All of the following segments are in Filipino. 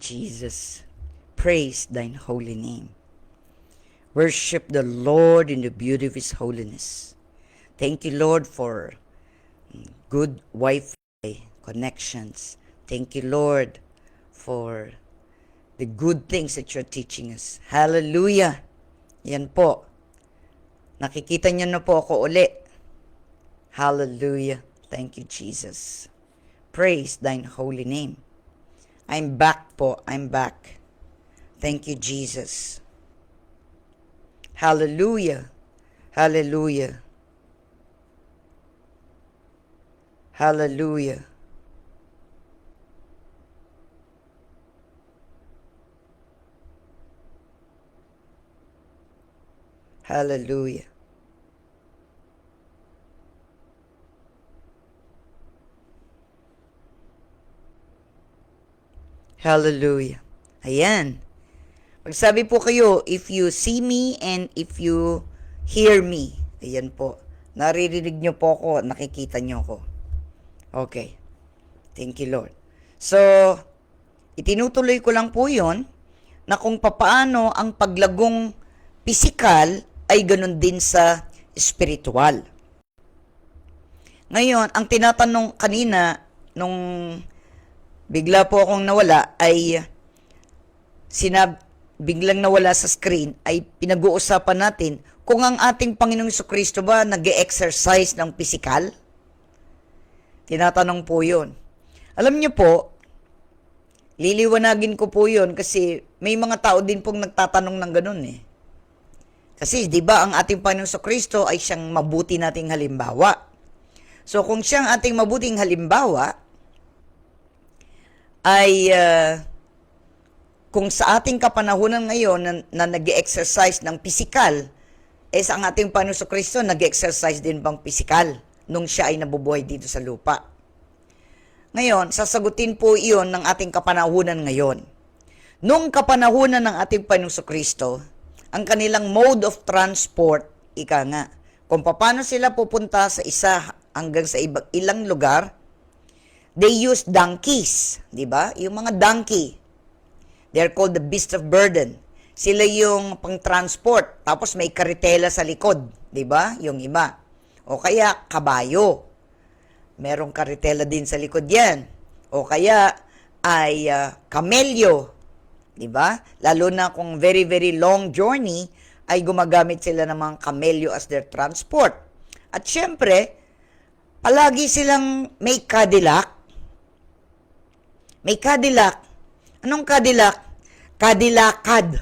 Jesus, praise thine holy name. Worship the Lord in the beauty of his holiness. Thank you, Lord, for good Wi-Fi connections. Thank you, Lord, for the good things that you're teaching us. Hallelujah! Yan po. Nakikita niyo na po ako uli. Hallelujah! Thank you, Jesus. Praise thine holy name. I'm back po. I'm back. Thank you, Jesus. Hallelujah. Hallelujah. Hallelujah. Hallelujah. Hallelujah. Ayan. Magsabi po kayo, if you see me and if you hear me. Ayan po. Naririnig nyo po ako, nakikita nyo ako. Okay. Thank you, Lord. So, itinutuloy ko lang po yon na kung papaano ang paglagong pisikal ay ganun din sa spiritual. Ngayon, ang tinatanong kanina nung bigla po akong nawala ay biglang nawala sa screen ay pinag-uusapan natin kung ang ating Panginoong Jesucristo ba nag-e-exercise ng pisikal? Tinatanong po yun. Alam niyo po, liliwanagin ko po yun kasi may mga tao din pong nagtatanong ng ganun eh. Kasi di ba ang ating Panginoong Jesucristo ay siyang mabuti nating halimbawa. So kung siyang ating mabuting halimbawa, ay kung sa ating kapanahunan ngayon na nag-exercise ng pisikal, ang ating Panginoong Jesucristo nag-exercise din bang pisikal nung siya ay nabubuhay dito sa lupa? Ngayon, sasagutin po iyon ng ating kapanahunan ngayon. Nung kapanahunan ng ating Panginoong Jesucristo, ang kanilang mode of transport, ika nga, kung paano sila pupunta sa isa hanggang sa ilang lugar, they use donkeys, di ba? Yung mga donkey, they're called the beast of burden. Sila yung pang-transport, tapos may karitela sa likod, di ba? Yung iba. O kaya kabayo. Merong karitela din sa likod yan. O kaya ay kamelyo, di ba? Lalo na kung very, very long journey, ay gumagamit sila ng mga kamelyo as their transport. At syempre, palagi silang may Cadillac. May Cadillac. Anong Cadillac? Cadillacad.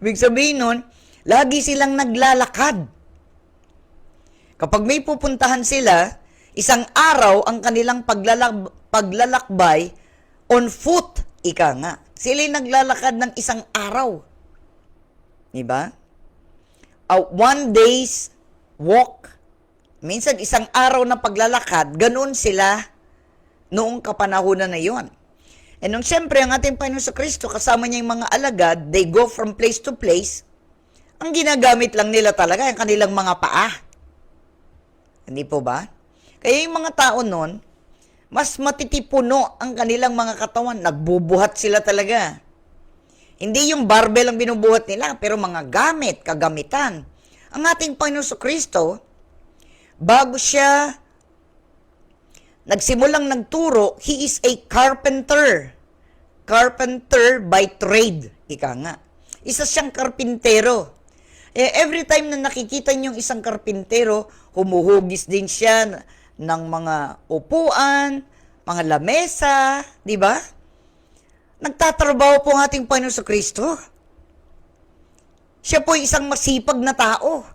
Ibig sabihin nun, lagi silang naglalakad. Kapag may pupuntahan sila, isang araw ang kanilang paglalakbay on foot, ika nga. Sila'y naglalakad ng isang araw. Diba? One day's walk. Minsan, isang araw na paglalakad, ganoon sila noong kapanahunan na yon. E nung siyempre, ang ating Panginoon Jesucristo, kasama niya yung mga alagad, they go from place to place, ang ginagamit lang nila talaga, yung kanilang mga paa. Hindi po ba? Kaya yung mga tao nun, mas matitipuno ang kanilang mga katawan. Nagbubuhat sila talaga. Hindi yung barbell ang binubuhat nila, pero mga gamit, kagamitan. Ang ating Panginoon Jesucristo, bago siya nagsimulang nagturo, he is a carpenter. Carpenter by trade. Ika nga. Isa siyang karpintero. Every time na nakikita niyo yung isang karpintero, humuhugis din siya ng mga upuan, mga lamesa, di ba? Nagtatrabaho po ang ating Panginoon Jesucristo. Siya po isang masipag na tao.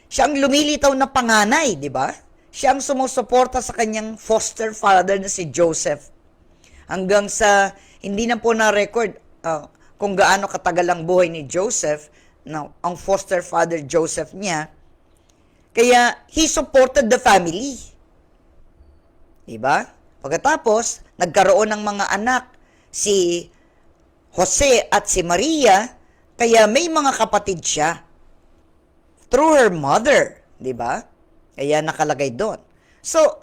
Siya ang lumilitaw na panganay, di ba? Siya ang sumusuporta sa kanyang foster father na si Joseph. Hanggang sa, hindi na po na-record kung gaano katagal ang buhay ni Joseph, ang foster father Joseph niya. Kaya, he supported the family. Diba? Pagkatapos, nagkaroon ng mga anak, si Jose at si Maria, kaya may mga kapatid siya. Through her mother. Diba? Kaya nakalagay doon. So,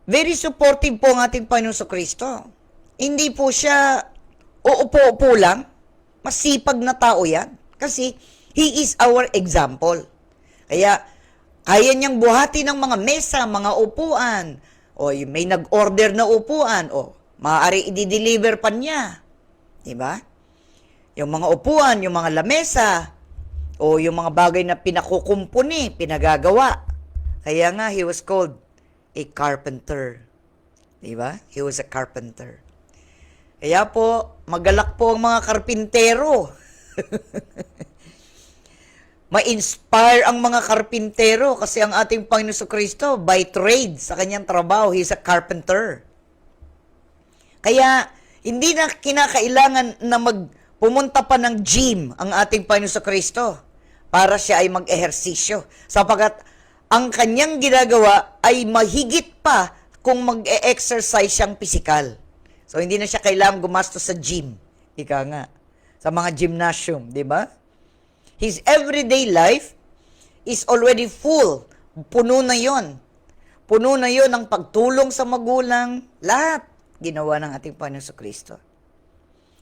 very supportive po ang ating Panginoon Jesucristo. Hindi po siya uupo-upo lang. Masipag na tao yan. Kasi he is our example. Kaya kaya niyang buhati ng mga mesa, mga upuan. O may nag-order na upuan. O maaari i-deliver pa niya. Diba? Yung mga upuan, yung mga lamesa, o yung mga bagay na pinakukumpuni, pinagagawa. Kaya nga, he was called a carpenter. Diba? He was a carpenter. Kaya po, magalak po ang mga karpintero. Ma-inspire ang mga karpintero kasi ang ating Panginoon Kristo, by trade, sa kanyang trabaho, he's a carpenter. Kaya, hindi na kinakailangan na pumunta pa ng gym ang ating Panginoon Kristo para siya ay mag-ehersisyo. Sapagat ang kanyang ginagawa ay mahigit pa kung mag-e-exercise siyang pisikal. So, hindi na siya kailangang gumastos sa gym. Ika nga. Sa mga gymnasium, di ba? His everyday life is already full. Puno na yon. Puno na yon ng pagtulong sa magulang. Lahat ginawa ng ating Panginoon Kristo.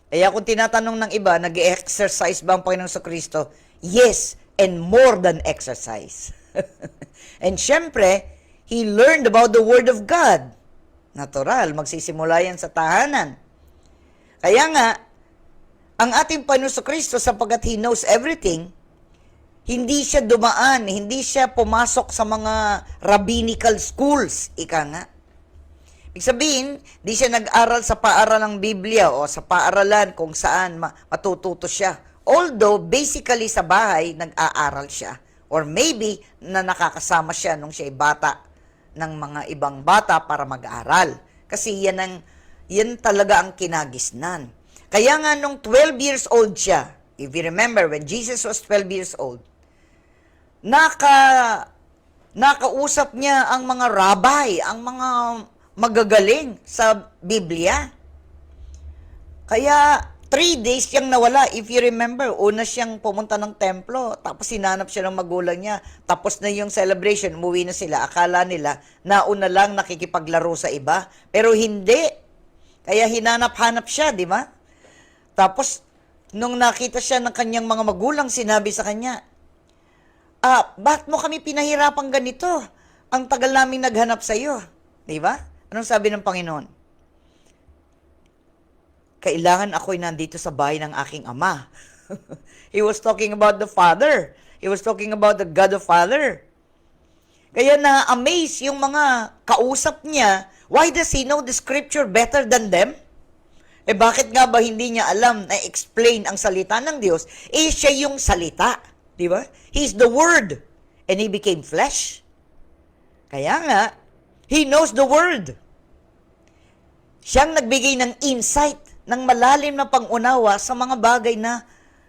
Kaya kung tinatanong ng iba, nag-exercise ba ang Panginoon Kristo? Yes, and more than exercise. And syempre, he learned about the Word of God. Natural, magsisimula yan sa tahanan. Kaya nga, ang ating Panginoon Kristo, sapagkat he knows everything, hindi siya dumaan, hindi siya pumasok sa mga rabbinical schools, ika nga. Ibig sabihin, di siya nag-aral sa paaralang Biblia o sa paaralan kung saan matututo siya. Although, basically sa bahay, nag-aaral siya. Or maybe, na nakakasama siya nung siya ay bata ng mga ibang bata para mag-aaral. Kasi yan talaga ang kinagisnan. Kaya nga nung 12 years old siya, if you remember, when Jesus was 12 years old, nakausap niya ang mga rabbi, ang mga magagaling sa Biblia. Kaya 3 days siyang nawala. If you remember, una siyang pumunta ng templo, tapos sinanap siya ng magulang niya. Tapos na yung celebration, umuwi na sila. Akala nila, nauna lang nakikipaglaro sa iba. Pero hindi. Kaya hinanap-hanap siya, di ba? Tapos, nung nakita siya ng kanyang mga magulang, sinabi sa kanya, bakit mo kami pinahirapang ganito? Ang tagal naming naghanap sa iyo. Di ba? Anong sabi ng Panginoon? Kailangan ako'y nandito sa bahay ng aking ama. He was talking about the Father. He was talking about the God the Father. Kaya na-amaze yung mga kausap niya. Why does he know the scripture better than them? Bakit nga ba hindi niya alam na explain ang salita ng Diyos? Siya yung salita. Di ba? He's the Word. And He became flesh. Kaya nga, He knows the Word. Siyang nagbigay ng insight, ng malalim na pangunawa sa mga bagay na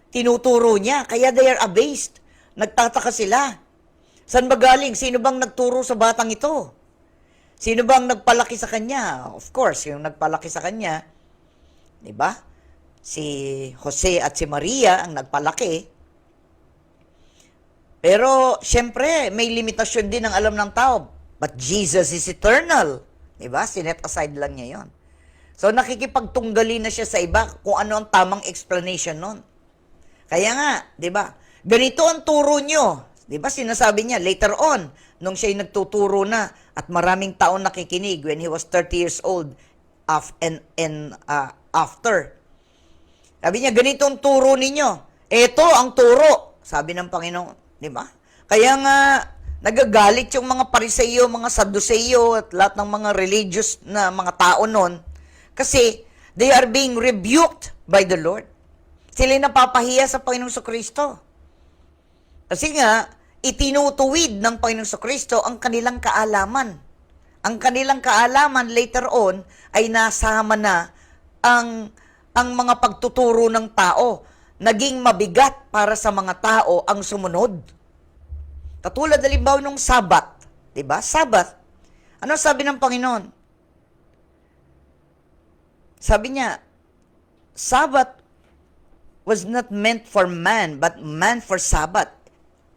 tinuturo niya. Kaya they are amazed. Nagtataka sila. Saan ba galing? Sino bang nagturo sa batang ito? Sino bang nagpalaki sa kanya? Of course, yung nagpalaki sa kanya, di ba? Si Jose at si Maria ang nagpalaki. Pero, syempre, may limitasyon din ang alam ng tao. But Jesus is eternal. Di ba? Sinet aside lang niya yon. So, nakikipagtunggali na siya sa iba kung ano ang tamang explanation nun. Kaya nga, di ba? Ganito ang turo nyo. Di ba? Sinasabi niya, later on, nung siya'y nagtuturo na at maraming taon nakikinig when he was 30 years old after. Sabi niya, ganito ang turo ninyo. Ito ang turo, sabi ng Panginoon. Di ba? Kaya nga, nagagalit yung mga Pariseo, mga Saduseo, at lahat ng mga religious na mga tao nun. Kasi, they are being rebuked by the Lord. Sila'y napapahiya sa Panginoong Kristo. Kasi nga, itinutuwid ng Panginoong Kristo ang kanilang kaalaman. Ang kanilang kaalaman later on ay nasama na ang mga pagtuturo ng tao. Naging mabigat para sa mga tao ang sumunod. Katulad halimbawa nung Sabat. Diba? Sabat. Ano sabi ng Panginoon? Sabi niya, Sabbath was not meant for man, but man for Sabbath.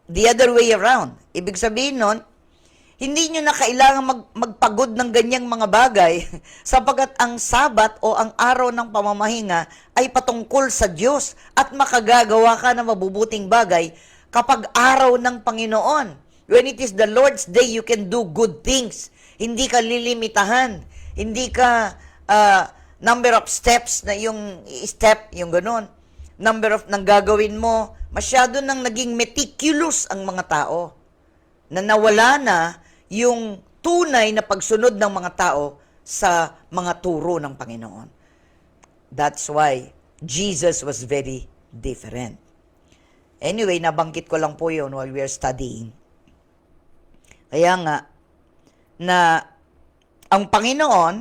The other way around. Ibig sabihin nun, Hindi nyo na kailangan magpagod ng ganyang mga bagay sapagat ang Sabat o ang araw ng pamamahinga ay patungkol sa Diyos at makagagawa ka ng mabubuting bagay kapag araw ng Panginoon. When it is the Lord's day, you can do good things. Hindi ka lilimitahan. Hindi ka number of steps na yung step, yung ganun. Number of nang gagawin mo. Masyado nang naging meticulous ang mga tao na nawala na yung tunay na pagsunod ng mga tao sa mga turo ng Panginoon. That's why Jesus was very different. Anyway, nabanggit ko lang po yun while we are studying. Kaya nga, na ang Panginoon,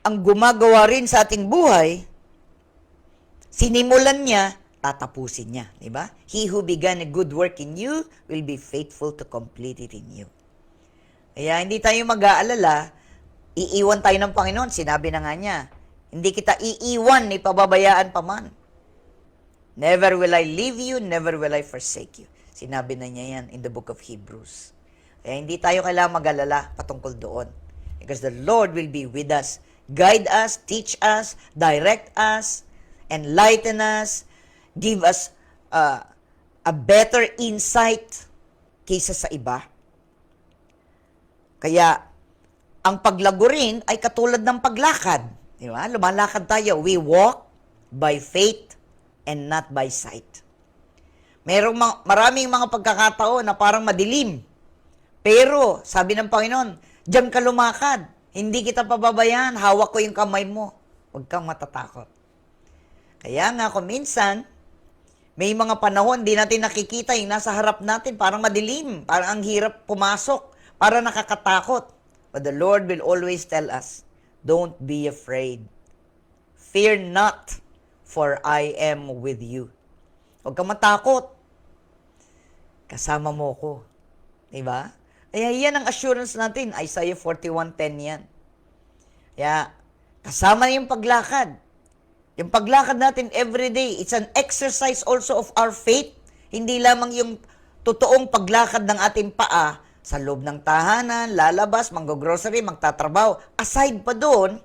ang gumagawa rin sa ating buhay, sinimulan niya, tatapusin niya. Diba? He who began a good work in you will be faithful to complete it in you. Kaya hindi tayo mag-aalala, iiwan tayo ng Panginoon. Sinabi na nga niya, hindi kita iiwan ni pababayaan pa man. Never will I leave you, never will I forsake you. Sinabi na niya yan in the book of Hebrews. Kaya hindi tayo kailangan mag-alala patungkol doon. Because the Lord will be with us, guide us, teach us, direct us, enlighten us, give us a better insight kaysa sa iba. Kaya, ang paglago rin ay katulad ng paglakad. Di ba? Lumalakad tayo. We walk by faith and not by sight. Maraming mga pagkakataon na parang madilim. Pero, sabi ng Panginoon, diyan ka lumakad. Hindi kita pababayaan. Hawak ko yung kamay mo. Huwag kang matatakot. Kaya nga, kung minsan, may mga panahon, di natin nakikita yung nasa harap natin. Parang madilim. Parang ang hirap pumasok. Para nakakatakot. But the Lord will always tell us, don't be afraid. Fear not, for I am with you. Huwag kang matakot. Kasama mo ko. Diba? Kaya yan ang assurance natin. Isaiah 41:10 yan. Kaya, kasama yung paglakad. Yung paglakad natin everyday, it's an exercise also of our faith. Hindi lamang yung totoong paglakad ng ating paa, sa loob ng tahanan, lalabas, manggo-grocery, magtatrabaho. Aside pa doon,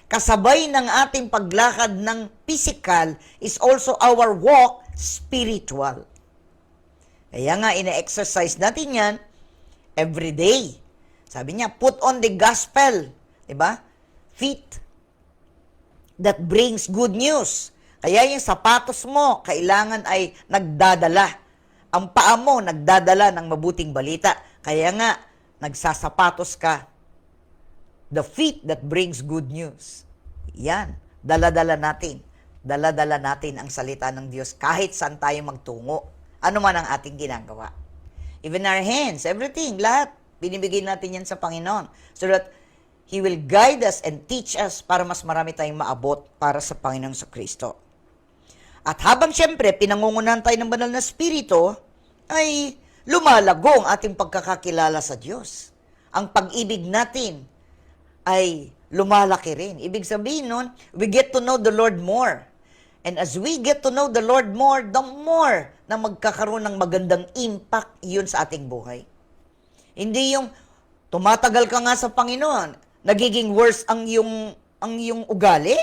kasabay ng ating paglakad ng physical is also our walk spiritual. Kaya nga, ina-exercise natin yan every day. Sabi niya, put on the gospel. Diba? Feet that brings good news. Kaya yung sapatos mo, kailangan ay nagdadala. Ang paa mo, nagdadala ng mabuting balita. Kaya nga, nagsasapatos ka. The feet that brings good news. Yan. Dala-dala natin. Dala-dala natin ang salita ng Diyos kahit saan tayo magtungo. Ano man ang ating ginagawa. Even our hands, everything, lahat. Binibigay natin yan sa Panginoon. So that He will guide us and teach us para mas marami tayong maabot para sa Panginoong Kristo. At habang siyempre, pinangungunahan tayo ng banal na Espiritu, ay lumalago ang ating pagkakakilala sa Diyos. Ang pag-ibig natin ay lumalaki rin. Ibig sabihin nun, we get to know the Lord more. And as we get to know the Lord more, the more na magkakaroon ng magandang impact yun sa ating buhay. Hindi yung tumatagal ka nga sa Panginoon, nagiging worse ang yung ugali.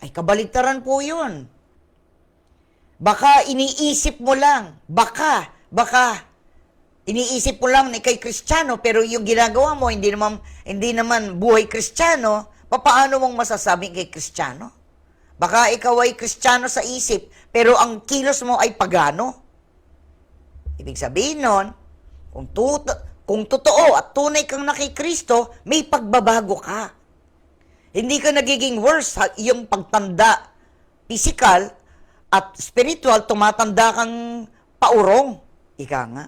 Ay, kabaligtaran po yun. Baka iniisip mo lang, baka iniisip mo lang na ikay Kristiyano, pero yung ginagawa mo, hindi naman buhay Kristiyano, paano mong masasabing ikay Kristiyano? Baka ikaw ay Kristiyano sa isip, pero ang kilos mo ay pagano. Ibig sabihin nun, kung totoo at tunay kang nakikristo, may pagbabago ka. Hindi ka nagiging worse, yung pagtanda, physical at spiritual, tumatanda kang paurong. Ika nga.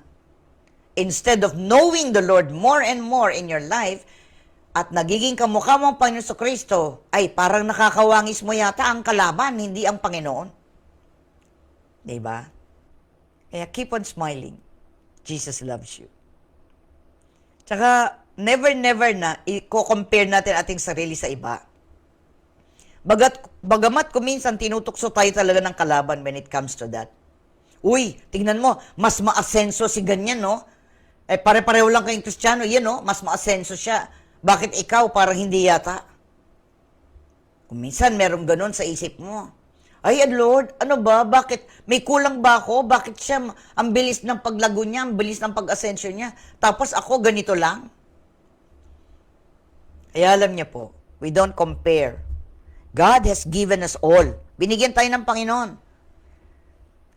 Instead of knowing the Lord more and more in your life, at nagiging kamukha mo ang Panginoon Kristo, ay parang nakakawangis mo yata ang kalaban, hindi ang Panginoon. Diba? Kaya keep on smiling. Jesus loves you. Tsaka, never na, i-compare natin ating sarili sa iba. Bagamat kung minsan tinutukso tayo talaga ng kalaban when it comes to that. Uy, tingnan mo, mas maasenso si ganyan, no? Eh, pare-pareho lang kayong Kristiyano. Yan, no? Mas maasenso siya. Bakit ikaw parang hindi yata? Kung minsan merong ganun sa isip mo. Ay, Lord, ano ba? Bakit? May kulang ba ako? Bakit siya, ang bilis ng paglago niya, ang bilis ng pag-ascension niya, tapos ako ganito lang? Kaya alam niya po, we don't compare. God has given us all. Binigyan tayo ng Panginoon.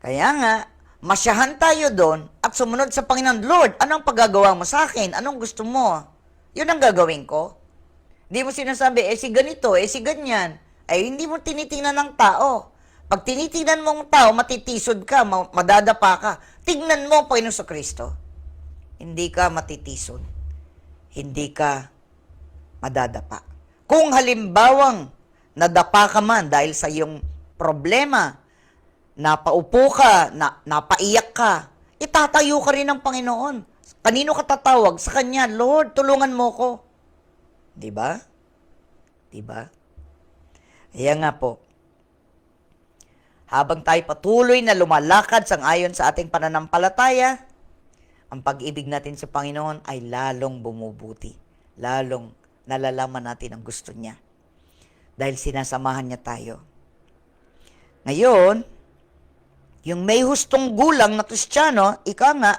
Kaya nga, masyahan tayo doon at sumunod sa Panginoon. Lord, anong paggagawa mo sa akin? Anong gusto mo? Yun ang gagawin ko. Hindi mo sinasabi, si ganito, si ganyan. Ay, hindi mo tinitingnan ng tao. Pag tinitingnan mo ang tao, matitisod ka, madadapa ka. Tingnan mo, Panginoon sa Kristo. Hindi ka matitisod. Hindi ka madadapa. Kung halimbawang nadapa ka man dahil sa iyong problema, napaupo ka, napaiyak ka, itatayo ka rin ng Panginoon. Kanino ka tatawag? Sa Kanya, Lord, tulungan mo ko. Diba? Diba? Kaya nga po, habang tayo patuloy na lumalakad sangayon sa ating pananampalataya, ang pag-ibig natin sa Panginoon ay lalong bumubuti. Lalong nalalaman natin ang gusto niya. Dahil sinasamahan niya tayo. Ngayon, yung may hustong gulang na Kristiyano, ika nga,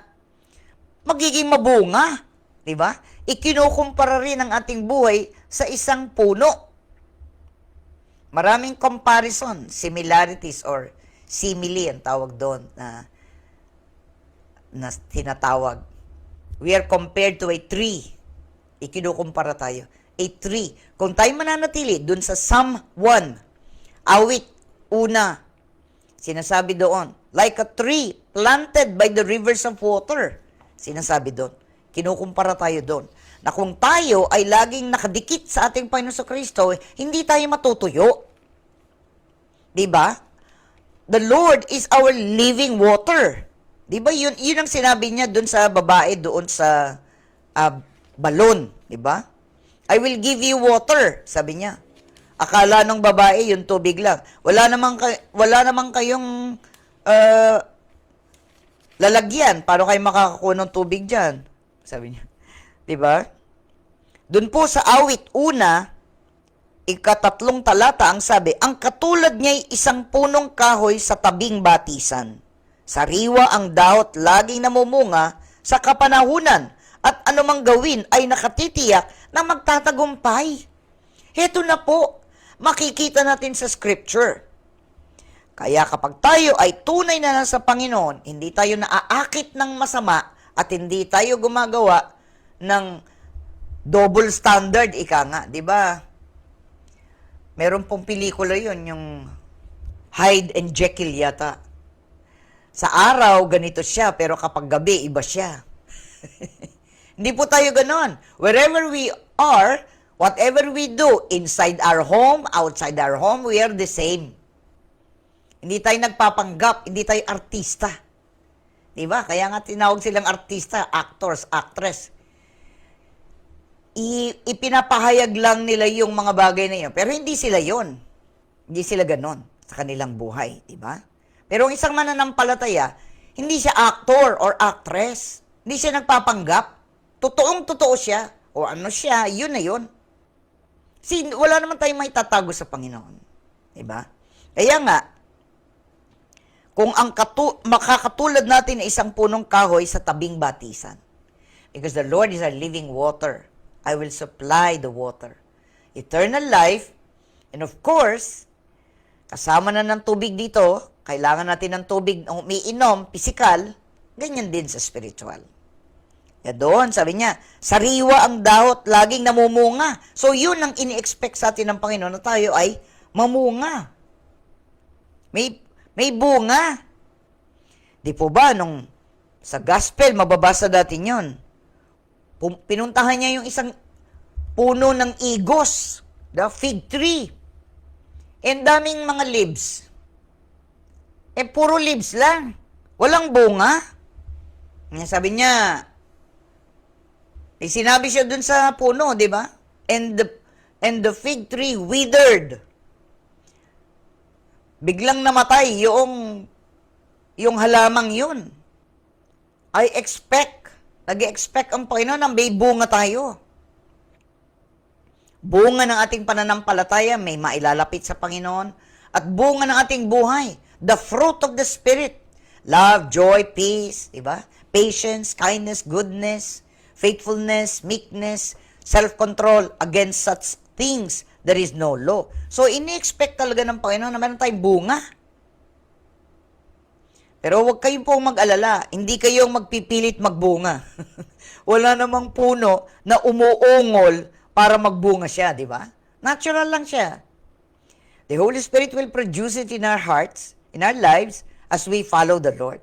magiging mabunga. Diba? Ikinukumpara rin ang ating buhay sa isang puno. Maraming comparison, similarities or simile ang tawag doon na tinatawag. We are compared to a tree. Ikinukumpara tayo. A tree. Kung tayo mananatili doon sa Psalm 1, awit, una, sinasabi doon, like a tree planted by the rivers of water. Sinasabi doon. Kinukumpara tayo doon. Na kung tayo ay laging nakadikit sa ating Panginoon sa Kristo, hindi tayo matutuyo. Diba? The Lord is our living water. Diba? Yun ang sinabi niya doon sa babae, doon sa balon. Diba? I will give you water, sabi niya. Akala ng babae, yung tubig lang. Wala namang kayong lalagyan. Paano kayo makakakuha ng tubig dyan? Sabi niya. Diba? Doon po sa awit, una, ika-3 talata ang sabi, ang katulad niya'y isang punong kahoy sa tabing batisan. Sariwa ang dahot, laging namumunga sa kapanahunan, at anumang gawin ay nakatitiyak na magtatagumpay. Heto na po, makikita natin sa scripture. Kaya kapag tayo ay tunay na nasa Panginoon, hindi tayo naaakit ng masama at hindi tayo gumagawa ng double standard, ika nga, di ba? Meron pong pelikula yun, yung Hyde and Jekyll yata. Sa araw, ganito siya, pero kapag gabi, iba siya. Hindi po tayo ganon. Wherever we are, whatever we do, inside our home, outside our home, we are the same. Hindi tayo nagpapanggap, hindi tayo artista. Diba? Kaya nga tinawag silang artista, actors, actress. Ipinapahayag lang nila yung mga bagay na yun. Pero hindi sila yon. Hindi sila ganon sa kanilang buhay. Diba? Pero ang isang mananampalataya, hindi siya actor or actress. Hindi siya nagpapanggap. Totoong-totoo siya. O ano siya, yun na yun. Kasi wala naman tayong may tatago sa Panginoon. Diba? Kaya nga, kung ang makakatulad natin na isang punong kahoy sa tabing batisan. Because the Lord is our living water. I will supply the water. Eternal life, and of course, kasama na ng tubig dito, kailangan natin ng tubig na umiinom, physical, ganyan din sa spiritual. Kaya doon, sabi niya, sariwa ang dahot, laging namumunga. So yun ang ini-expect sa atin ng Panginoon na tayo ay mamunga. May bunga. Di po ba, nung sa gospel, mababasa natin yun. Pinuntahan niya yung isang puno ng igos, the fig tree. And daming mga leaves. Puro leaves lang. Walang bunga. Sabi niya, sinabi siya dun sa puno, di ba? And the fig tree withered. Biglang namatay yung halamang yun. I expect Nag-expect ang Panginoon na may bunga tayo. Bunga ng ating pananampalataya, may mailalapit sa Panginoon. At bunga ng ating buhay, the fruit of the Spirit. Love, joy, peace, diba? Patience, kindness, goodness, faithfulness, meekness, self-control. Against such things, there is no law. So, ini-expect talaga ng Panginoon na meron tayong bunga. Pero huwag kayong pong mag-alala, hindi kayong magpipilit magbunga. Wala namang puno na umuungol para magbunga siya, di ba? Natural lang siya. The Holy Spirit will produce it in our hearts, in our lives, as we follow the Lord.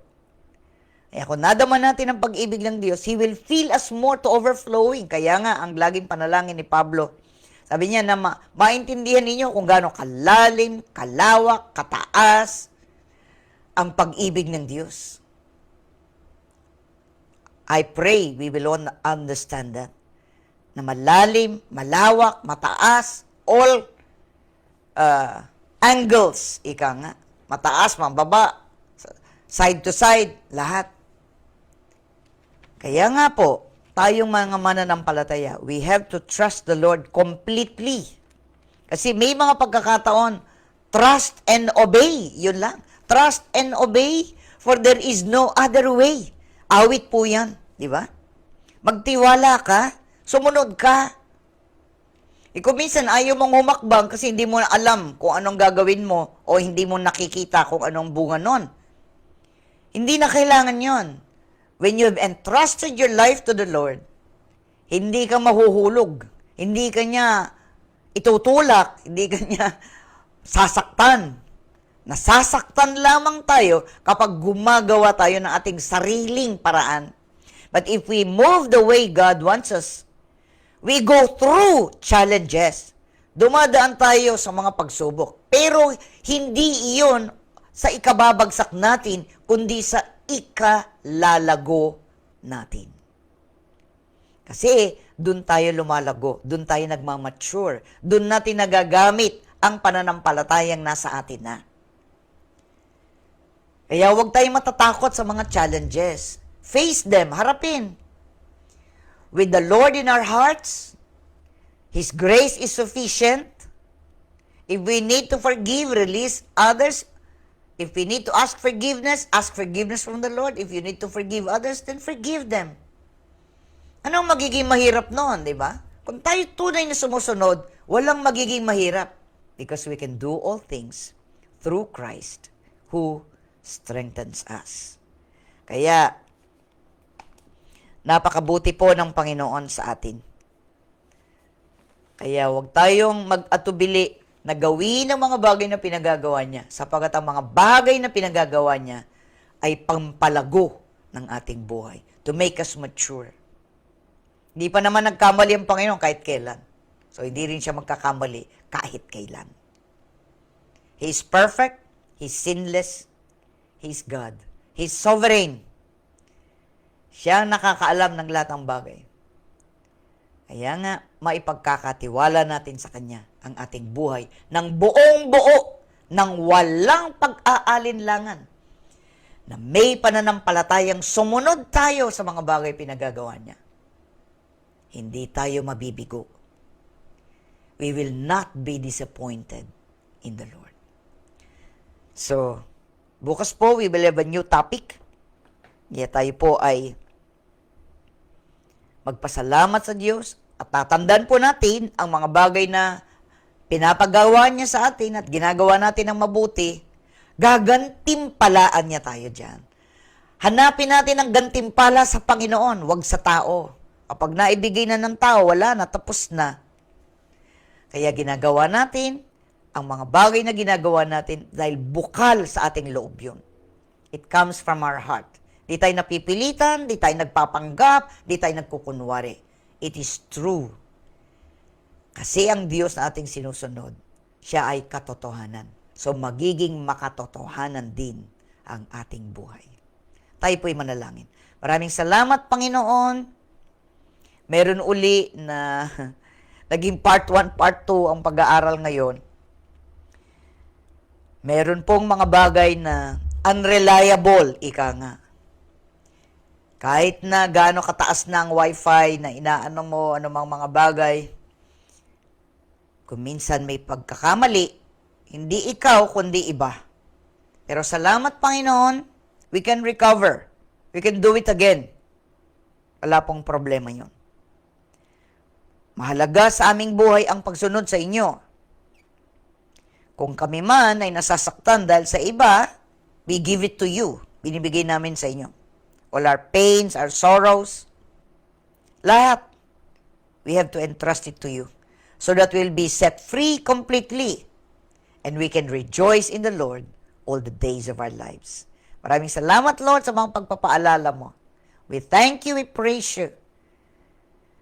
Kaya kung nadama natin ang pag-ibig ng Diyos, He will fill us more to overflowing. Kaya nga, ang laging panalangin ni Pablo, sabi niya na maintindihan ninyo kung gaano kalalim, kalawak, kataas, ang pag-ibig ng Diyos. I pray we will understand that. Na malalim, malawak, mataas, all angles, ika nga. Mataas, mababa, side to side, lahat. Kaya nga po, tayong mga mananampalataya, we have to trust the Lord completely. Kasi may mga pagkakataon, trust and obey, yun lang. Trust and obey, for there is no other way. Awit po yan, di ba? Magtiwala ka, sumunod ka. Kung minsan ayaw mong humakbang kasi hindi mo na alam kung anong gagawin mo o hindi mo nakikita kung anong bunga nun. Hindi na kailangan yon. When you have entrusted your life to the Lord, hindi ka mahuhulog. Hindi ka niya itutulak. Hindi ka niya sasaktan. Nasasaktan lamang tayo kapag gumagawa tayo ng ating sariling paraan. But if we move the way God wants us, we go through challenges. Dumadaan tayo sa mga pagsubok. Pero hindi iyon sa ikababagsak natin, kundi sa ikalalago natin. Kasi doon tayo lumalago, doon tayo nagmamature, doon natin nagagamit ang pananampalatayang nasa atin na. Kaya huwag tayong matatakot sa mga challenges. Face them, harapin. With the Lord in our hearts, His grace is sufficient. If we need to forgive, release others. If we need to ask forgiveness from the Lord. If you need to forgive others, then forgive them. Anong magiging mahirap noon, di ba? Kung tayo tunay na sumusunod, walang magiging mahirap. Because we can do all things through Christ who strengthens us. Kaya, napakabuti po ng Panginoon sa atin. Kaya huwag tayong mag-atubili na gawin ang mga bagay na pinagagawa niya, sapagkat ang mga bagay na pinagagawa niya ay pampalago ng ating buhay, to make us mature. Hindi pa naman nagkamali ang Panginoon kahit kailan. So, hindi rin siya magkakamali kahit kailan. He is perfect, He is sinless, He's God. He's sovereign. Siya ang nakakaalam ng lahat ng bagay. Kaya nga, maipagkakatiwala natin sa Kanya ang ating buhay ng buong buo, ng walang pag-aalinlangan, na may pananampalatayang sumunod tayo sa mga bagay pinagagawa niya. Hindi tayo mabibigo. We will not be disappointed in the Lord. So, bukas po, we will have a new topic. Kaya tayo po ay magpasalamat sa Diyos at tatandaan po natin ang mga bagay na pinapagawa niya sa atin at ginagawa natin ng mabuti, gagantimpalaan niya tayo dyan. Hanapin natin ang gantimpala sa Panginoon, wag sa tao. Kapag naibigay na ng tao, wala na, tapos na. Kaya ginagawa natin ang mga bagay na ginagawa natin dahil bukal sa ating loob yun. It comes from our heart. Di tayo napipilitan, di tayo nagpapanggap, di tayo nagkukunwari. It is true. Kasi ang Diyos na ating sinusunod, siya ay katotohanan. So magiging makatotohanan din ang ating buhay. Tayo po'y manalangin. Maraming salamat, Panginoon. Meron uli na naging part 1, part 2 ang pag-aaral ngayon. Meron pong mga bagay na unreliable, ika nga. Kahit na gaano kataas na ang wifi na inaano mo, anumang mga bagay, kung minsan may pagkakamali, hindi ikaw, kundi iba. Pero salamat, Panginoon, we can recover. We can do it again. Wala pong problema yun. Mahalaga sa aming buhay ang pagsunod sa inyo. Kung kami man ay nasasaktan dahil sa iba, we give it to you. Binibigay namin sa inyo. All our pains, our sorrows, lahat, we have to entrust it to you so that we'll be set free completely and we can rejoice in the Lord all the days of our lives. Maraming salamat, Lord, sa mga pagpapaalala mo. We thank you, we praise you.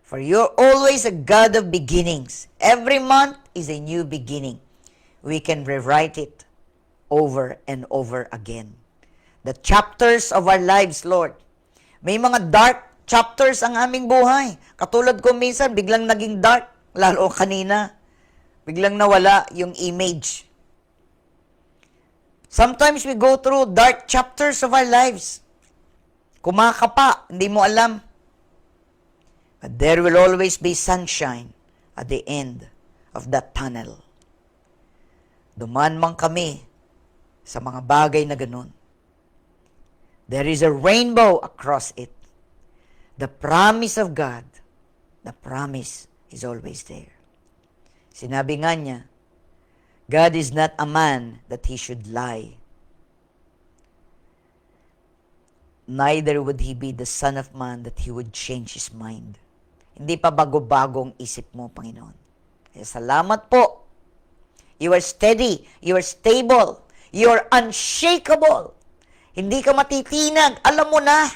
For you're always a God of beginnings. Every month is a new beginning. We can rewrite it over and over again. The chapters of our lives, Lord. May mga dark chapters ang aming buhay. Katulad ko minsan, biglang naging dark. Lalo kanina. Biglang nawala yung image. Sometimes we go through dark chapters of our lives. Kumakapa, hindi mo alam. But there will always be sunshine at the end of that tunnel. Duman man kami sa mga bagay na ganun. There is a rainbow across it. The promise of God, the promise is always there. Sinabi nga niya, God is not a man that he should lie. Neither would he be the son of man that he would change his mind. Hindi pa bago-bagong isip mo, Panginoon. Kaya salamat po. You are steady. You are stable. You are unshakable. Hindi ka matitinag. Alam mo na.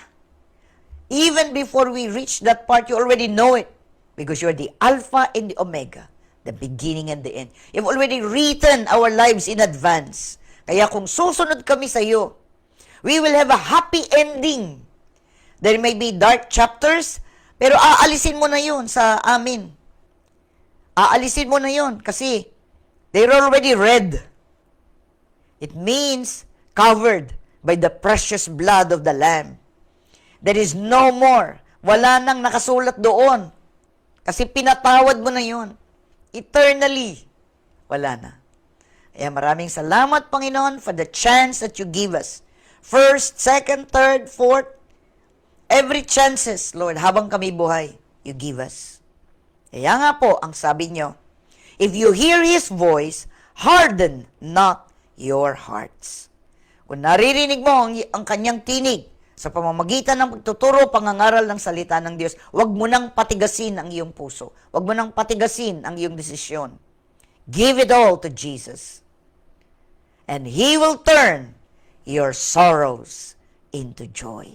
Even before we reach that part, you already know it. Because you are the Alpha and the Omega. The beginning and the end. You've already written our lives in advance. Kaya kung susunod kami sa iyo, we will have a happy ending. There may be dark chapters, pero aalisin mo na yun sa amin. Aalisin mo na yun kasi they're already read. It means covered by the precious blood of the Lamb. There is no more. Wala nang nakasulat doon. Kasi pinatawad mo na yun. Eternally. Wala na. Kaya maraming salamat, Panginoon, for the chance that you give us. First, second, third, fourth, every chances, Lord, habang kami buhay, you give us. Kaya nga po, ang sabi nyo, if you hear His voice, harden not your hearts. Kung naririnig mo ang kanyang tinig sa pamamagitan ng pagtuturo, pangangaral ng salita ng Diyos, huwag mo nang patigasin ang iyong puso. Huwag mo nang patigasin ang iyong desisyon. Give it all to Jesus. And He will turn your sorrows into joy.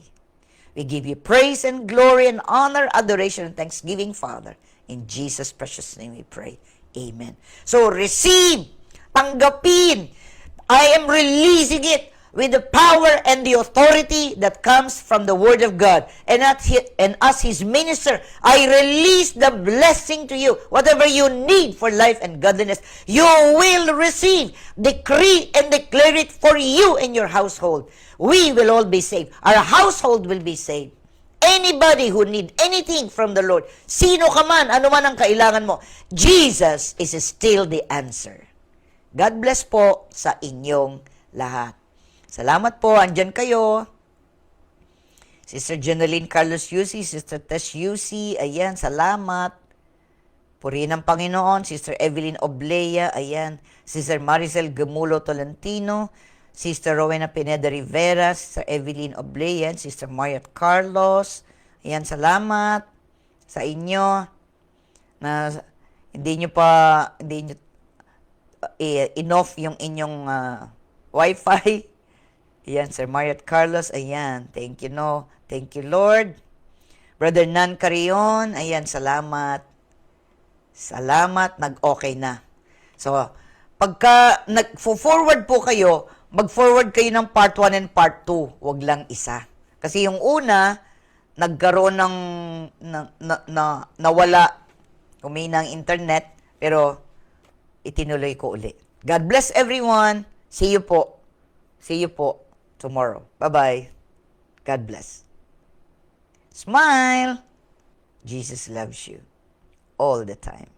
We give you praise and glory and honor, adoration, and thanksgiving, Father. In Jesus' precious name we pray. Amen. So receive, tanggapin. I am releasing it with the power and the authority that comes from the Word of God. And as His minister, I release the blessing to you. Whatever you need for life and godliness, you will receive. Decree and declare it for you and your household. We will all be saved. Our household will be saved. Anybody who need anything from the Lord, sino ka man, ano man ang kailangan mo, Jesus is still the answer. God bless po sa inyong lahat. Salamat po, andyan kayo. Sister Jeneline Carlos Yusi, Sister Tess Yusi, ayan, salamat. Purihin ang Panginoon, Sister Evelyn Oblea, ayan. Sister Maricel Gemulo Tolentino, Sister Rowena Pineda Rivera, Sister Evelyn Oblea, Sister Mariat Carlos, ayan, salamat sa inyo na hindi nyo enough yung inyong wifi. Ayan, Sir Mariat Carlos, ayan, thank you, no. Thank you, Lord. Brother Nan Carion, ayan, salamat. Salamat, nag-okay na. So, pagka nag-forward po kayo, mag-forward kayo ng part 1 and part 2, wag lang isa. Kasi yung una, nagkaroon ng nawala, kumina ang internet, pero itinuloy ko uli. God bless everyone. See you po. See you po tomorrow. Bye-bye. God bless. Smile! Jesus loves you all the time.